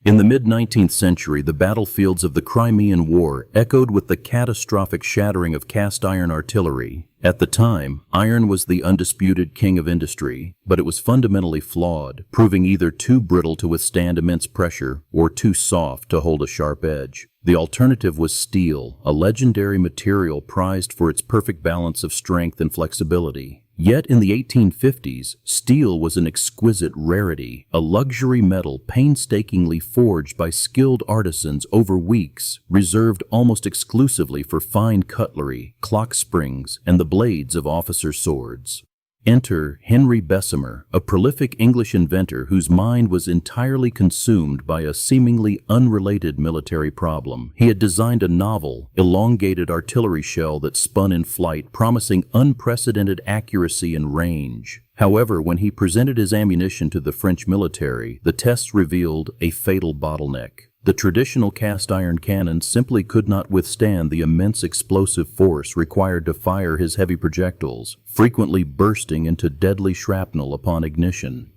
In the mid-19th century, the battlefields of the Crimean War echoed with the catastrophic shattering of cast-iron artillery. At the time, iron was the undisputed king of industry, but it was fundamentally flawed, proving either too brittle to withstand immense pressure or too soft to hold a sharp edge. The alternative was steel, a legendary material prized for its perfect balance of strength and flexibility. Yet in the 1850s, steel was an exquisite rarity, a luxury metal painstakingly forged by skilled artisans over weeks, reserved almost exclusively for fine cutlery, clock springs, and the blades of officers' swords. Enter Henry Bessemer, a prolific English inventor whose mind was entirely consumed by a seemingly unrelated military problem. He had designed a novel, elongated artillery shell that spun in flight, promising unprecedented accuracy and range. However, when he presented his ammunition to the French military, the tests revealed a fatal bottleneck. The traditional cast-iron cannon simply could not withstand the immense explosive force required to fire his heavy projectiles, frequently bursting into deadly shrapnel upon ignition.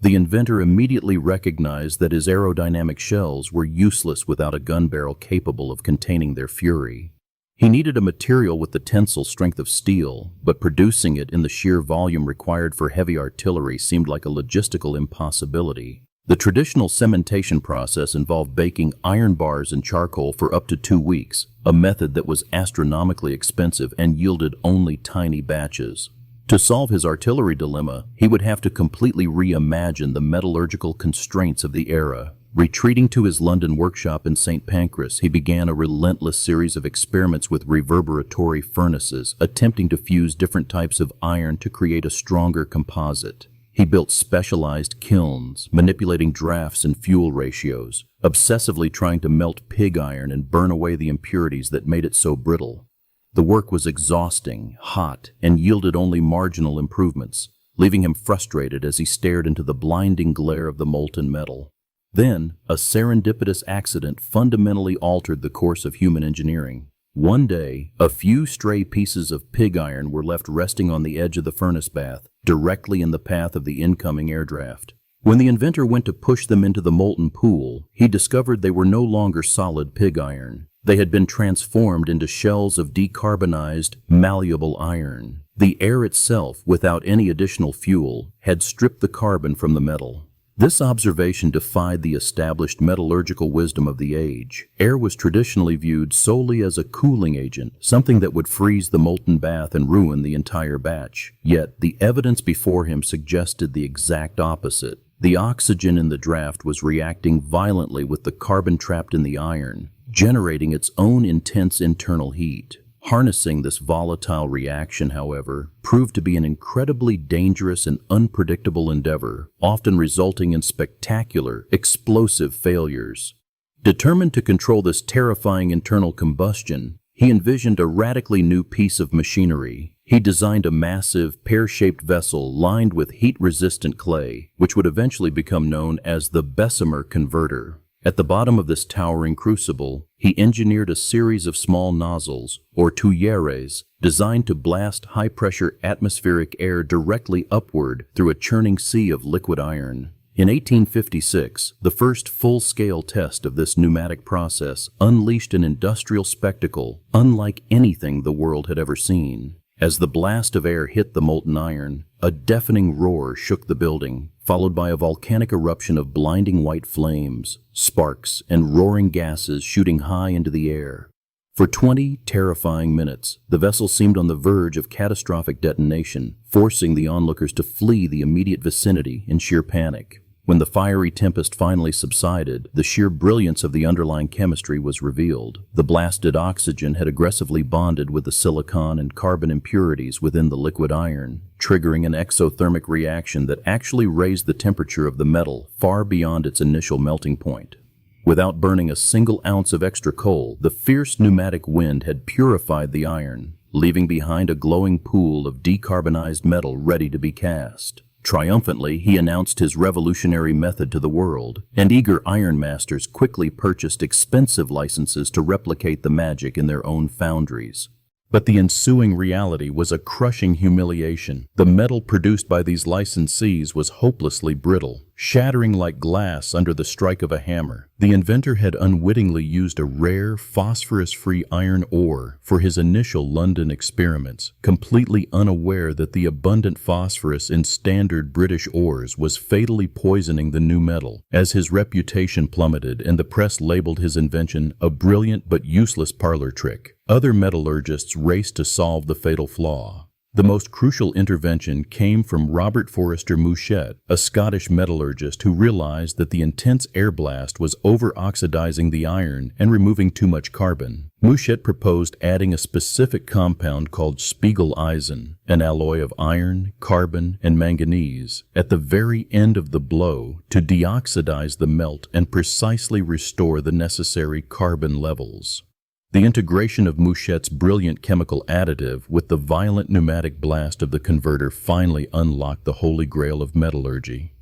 The inventor immediately recognized that his aerodynamic shells were useless without a gun barrel capable of containing their fury. He needed a material with the tensile strength of steel, but producing it in the sheer volume required for heavy artillery seemed like a logistical impossibility. The traditional cementation process involved baking iron bars in charcoal for up to 2 weeks, a method that was astronomically expensive and yielded only tiny batches. To solve his artillery dilemma, he would have to completely reimagine the metallurgical constraints of the era. Retreating to his London workshop in St. Pancras, he began a relentless series of experiments with reverberatory furnaces, attempting to fuse different types of iron to create a stronger composite. He built specialized kilns, manipulating drafts and fuel ratios, obsessively trying to melt pig iron and burn away the impurities that made it so brittle. The work was exhausting, hot, and yielded only marginal improvements, leaving him frustrated as he stared into the blinding glare of the molten metal. Then, a serendipitous accident fundamentally altered the course of human engineering. One day, a few stray pieces of pig iron were left resting on the edge of the furnace bath, directly in the path of the incoming air draft. When the inventor went to push them into the molten pool, he discovered they were no longer solid pig iron. They had been transformed into shells of decarbonized, malleable iron. The air itself, without any additional fuel, had stripped the carbon from the metal. This observation defied the established metallurgical wisdom of the age. Air was traditionally viewed solely as a cooling agent, something that would freeze the molten bath and ruin the entire batch. Yet, the evidence before him suggested the exact opposite. The oxygen in the draft was reacting violently with the carbon trapped in the iron, generating its own intense internal heat. Harnessing this volatile reaction, however, proved to be an incredibly dangerous and unpredictable endeavor, often resulting in spectacular, explosive failures. Determined to control this terrifying internal combustion, he envisioned a radically new piece of machinery. He designed a massive, pear-shaped vessel lined with heat-resistant clay, which would eventually become known as the Bessemer converter. At the bottom of this towering crucible, he engineered a series of small nozzles, or tuyères, designed to blast high-pressure atmospheric air directly upward through a churning sea of liquid iron. In 1856, the first full-scale test of this pneumatic process unleashed an industrial spectacle unlike anything the world had ever seen. As the blast of air hit the molten iron, a deafening roar shook the building, followed by a volcanic eruption of blinding white flames, sparks, and roaring gases shooting high into the air. For 20 terrifying minutes, the vessel seemed on the verge of catastrophic detonation, forcing the onlookers to flee the immediate vicinity in sheer panic. When the fiery tempest finally subsided, the sheer brilliance of the underlying chemistry was revealed. The blasted oxygen had aggressively bonded with the silicon and carbon impurities within the liquid iron, triggering an exothermic reaction that actually raised the temperature of the metal far beyond its initial melting point. Without burning a single ounce of extra coal, the fierce pneumatic wind had purified the iron, leaving behind a glowing pool of decarbonized metal ready to be cast. Triumphantly, he announced his revolutionary method to the world, and eager iron masters quickly purchased expensive licenses to replicate the magic in their own foundries. But the ensuing reality was a crushing humiliation. The metal produced by these licensees was hopelessly brittle, shattering like glass under the strike of a hammer. The inventor had unwittingly used a rare, phosphorus-free iron ore for his initial London experiments, completely unaware that the abundant phosphorus in standard British ores was fatally poisoning the new metal. As his reputation plummeted and the press labeled his invention a brilliant but useless parlor trick, other metallurgists raced to solve the fatal flaw. The most crucial intervention came from Robert Forrester Mouchet, a Scottish metallurgist who realized that the intense air blast was over-oxidizing the iron and removing too much carbon. Mouchet proposed adding a specific compound called Spiegeleisen, an alloy of iron, carbon, and manganese, at the very end of the blow to deoxidize the melt and precisely restore the necessary carbon levels. The integration of Mouchet's brilliant chemical additive with the violent pneumatic blast of the converter finally unlocked the holy grail of metallurgy.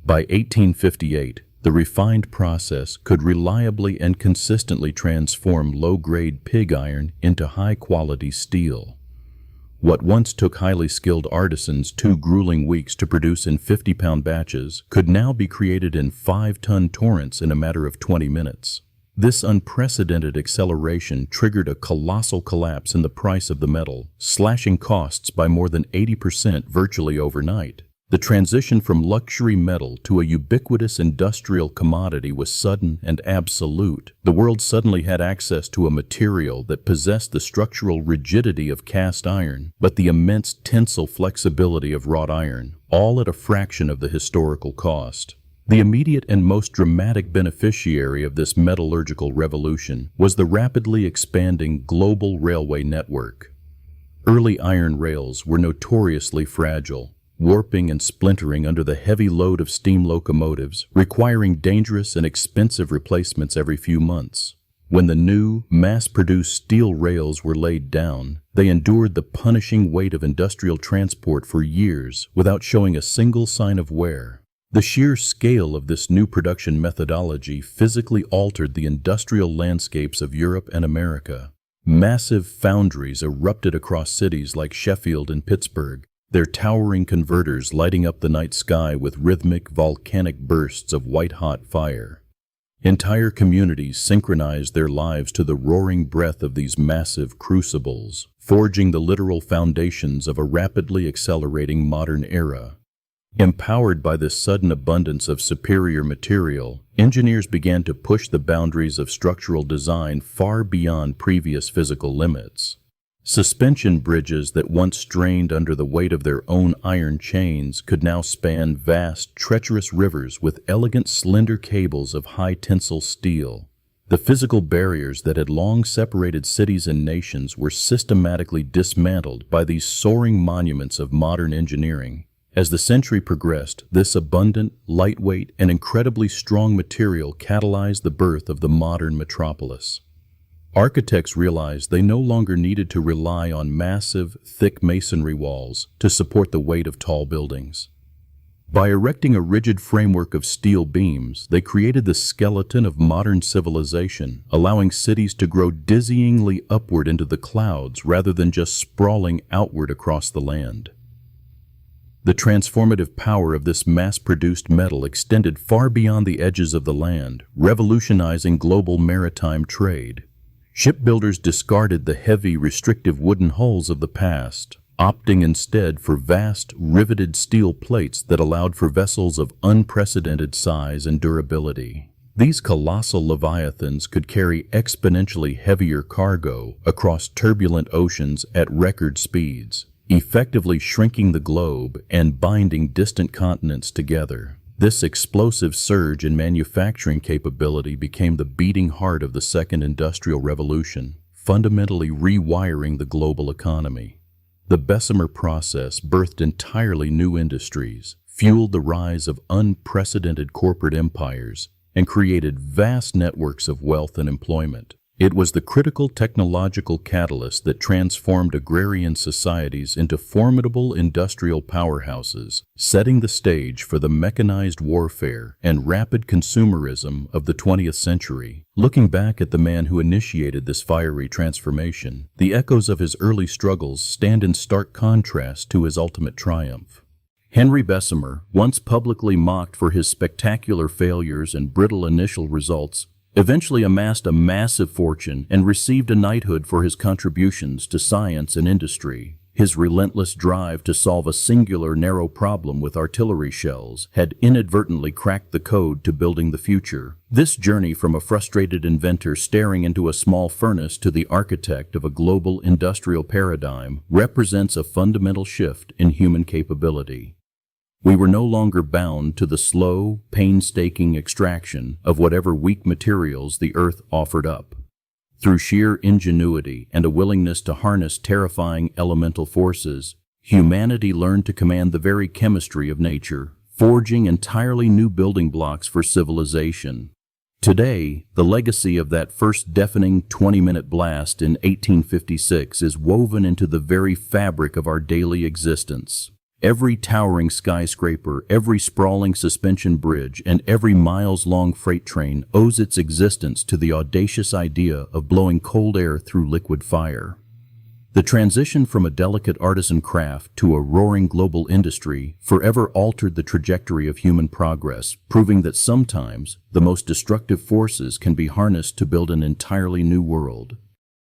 By 1858, the refined process could reliably and consistently transform low-grade pig iron into high-quality steel. What once took highly skilled artisans 2 grueling weeks to produce in 50-pound batches could now be created in 5-ton torrents in a matter of 20 minutes. This unprecedented acceleration triggered a colossal collapse in the price of the metal, slashing costs by more than 80% virtually overnight. The transition from luxury metal to a ubiquitous industrial commodity was sudden and absolute. The world suddenly had access to a material that possessed the structural rigidity of cast iron, but the immense tensile flexibility of wrought iron, all at a fraction of the historical cost. The immediate and most dramatic beneficiary of this metallurgical revolution was the rapidly expanding global railway network. Early iron rails were notoriously fragile, warping and splintering under the heavy load of steam locomotives, requiring dangerous and expensive replacements every few months. When the new, mass-produced steel rails were laid down, they endured the punishing weight of industrial transport for years without showing a single sign of wear. The sheer scale of this new production methodology physically altered the industrial landscapes of Europe and America. Massive foundries erupted across cities like Sheffield and Pittsburgh, their towering converters lighting up the night sky with rhythmic volcanic bursts of white-hot fire. Entire communities synchronized their lives to the roaring breath of these massive crucibles, forging the literal foundations of a rapidly accelerating modern era. Empowered by this sudden abundance of superior material, engineers began to push the boundaries of structural design far beyond previous physical limits. Suspension bridges that once strained under the weight of their own iron chains could now span vast, treacherous rivers with elegant, slender cables of high-tensile steel. The physical barriers that had long separated cities and nations were systematically dismantled by these soaring monuments of modern engineering. As the century progressed, this abundant, lightweight, and incredibly strong material catalyzed the birth of the modern metropolis. Architects realized they no longer needed to rely on massive, thick masonry walls to support the weight of tall buildings. By erecting a rigid framework of steel beams, they created the skeleton of modern civilization, allowing cities to grow dizzyingly upward into the clouds rather than just sprawling outward across the land. The transformative power of this mass-produced metal extended far beyond the edges of the land, revolutionizing global maritime trade. Shipbuilders discarded the heavy, restrictive wooden hulls of the past, opting instead for vast, riveted steel plates that allowed for vessels of unprecedented size and durability. These colossal leviathans could carry exponentially heavier cargo across turbulent oceans at record speeds, effectively shrinking the globe and binding distant continents together. This explosive surge in manufacturing capability became the beating heart of the Second Industrial Revolution, fundamentally rewiring the global economy. The Bessemer process birthed entirely new industries, fueled the rise of unprecedented corporate empires, and created vast networks of wealth and employment. It was the critical technological catalyst that transformed agrarian societies into formidable industrial powerhouses, setting the stage for the mechanized warfare and rapid consumerism of the 20th century. Looking back at the man who initiated this fiery transformation, the echoes of his early struggles stand in stark contrast to his ultimate triumph. Henry Bessemer, once publicly mocked for his spectacular failures and brittle initial results, eventually amassed a massive fortune and received a knighthood for his contributions to science and industry. His relentless drive to solve a singular narrow problem with artillery shells had inadvertently cracked the code to building the future. This journey from a frustrated inventor staring into a small furnace to the architect of a global industrial paradigm represents a fundamental shift in human capability. We were no longer bound to the slow, painstaking extraction of whatever weak materials the earth offered up. Through sheer ingenuity and a willingness to harness terrifying elemental forces, humanity learned to command the very chemistry of nature, forging entirely new building blocks for civilization. Today, the legacy of that first deafening 20-minute blast in 1856 is woven into the very fabric of our daily existence. Every towering skyscraper, every sprawling suspension bridge, and every miles-long freight train owes its existence to the audacious idea of blowing cold air through liquid fire. The transition from a delicate artisan craft to a roaring global industry forever altered the trajectory of human progress, proving that sometimes the most destructive forces can be harnessed to build an entirely new world.